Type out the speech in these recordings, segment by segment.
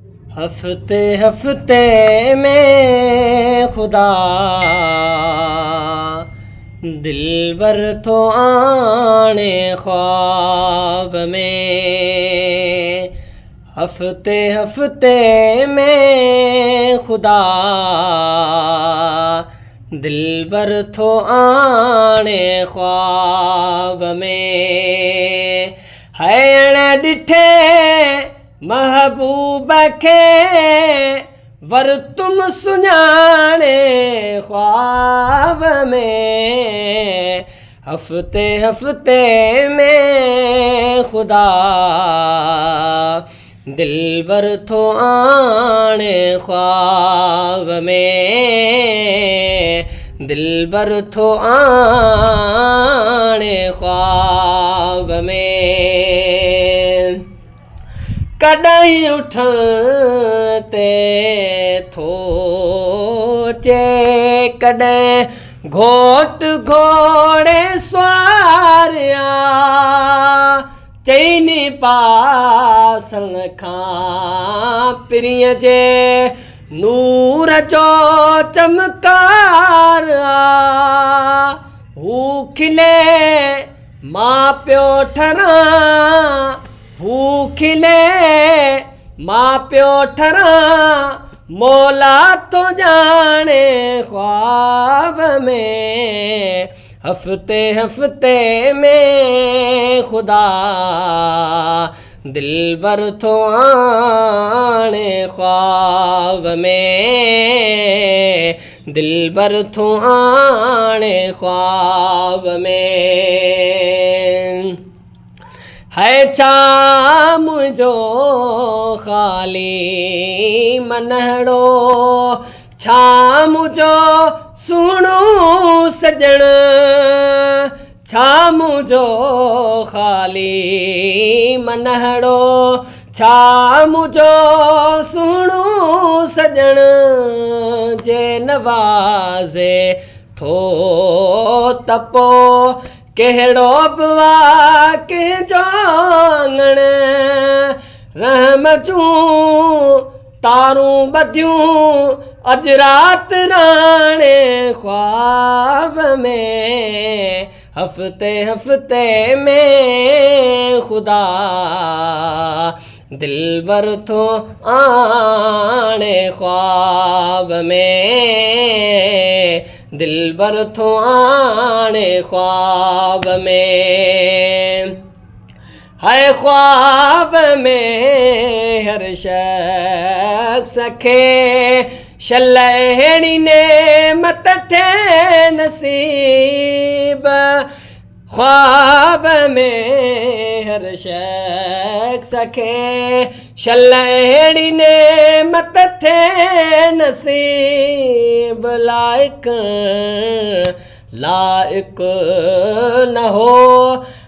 हफ्ते हफ्ते में खुदा दिलबर थो आणे ख्वाब में। हफ्ते हफ्ते में खुदा दिलबर थो आणे ख्वाब में। हैण ॾिठे महबूब खे वर तुम सुञाणे ख्वाब में। हफ्ते हफ्ते में खुदा दिलबर थो आणे ख्वाब में। दिलबर थो आणे ख्वाब में। कॾहिं उठण ते थो चे कॾहिं घोट घोड़े सुवारिया। चइनी पासन खां पिरीअ जे नूर जो चमकार आ। हू खिले मां पियो ठरां, हू खिले मां पियो ठरां, मौला तो ॼाणे ख्वाब में। हफ्ते हफ्ते में खुदा दिलबर थो आणे ख्वाब में। दिलबर थो आणे ख्वाब में। है छा मुंहिंजो ख़ाली मनहड़ो, छा मुंहिंजो सुहिणो सॼण, छा मुंहिंजो ख़ाली मनहड़ो, छा मुंहिंजो सुहिणो सॼण। जे नवाज़े थो त पोइ कहिड़ो बि आहे कंहिंजो आंगण। रहम जूं तारूं ॿधियूं अॼु राति राणे ख्वाब में। हफ्ते हफ्ते में खुदा दिलबर थो आणे ख्वाब में। दिलबर थो आणे ख्वाब में। है ख्वाब में हर शख्स खे शलहड़ी नेमत थिए नसीब। ख्वाब में हर शख्स खे शलहड़ी नेमत थिए नसीब। लाइक न हो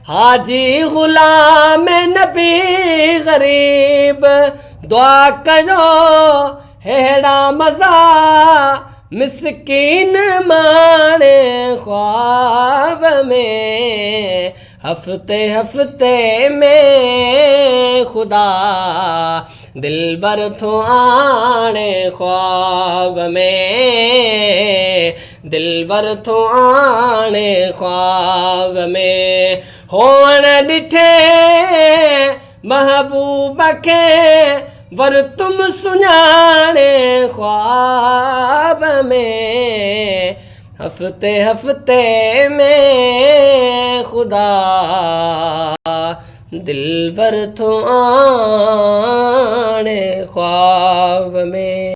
हाजी ग़ुलाम नबी ग़रीब। दुआ कयो हेड़ा मज़ा मिस्कीन माणे ख्वाब में। हफ्ते हफ्ते में खुदा दिलबर थो आणे ख्वाब में। दिलबर थो आणे ख्वाब में। होवण ॾिठे महबूब खे वर तुम सुञाणे ख्वाब में। हफ्ते हफ्ते में खुदा दिलबर थो आणे ख्वाब में।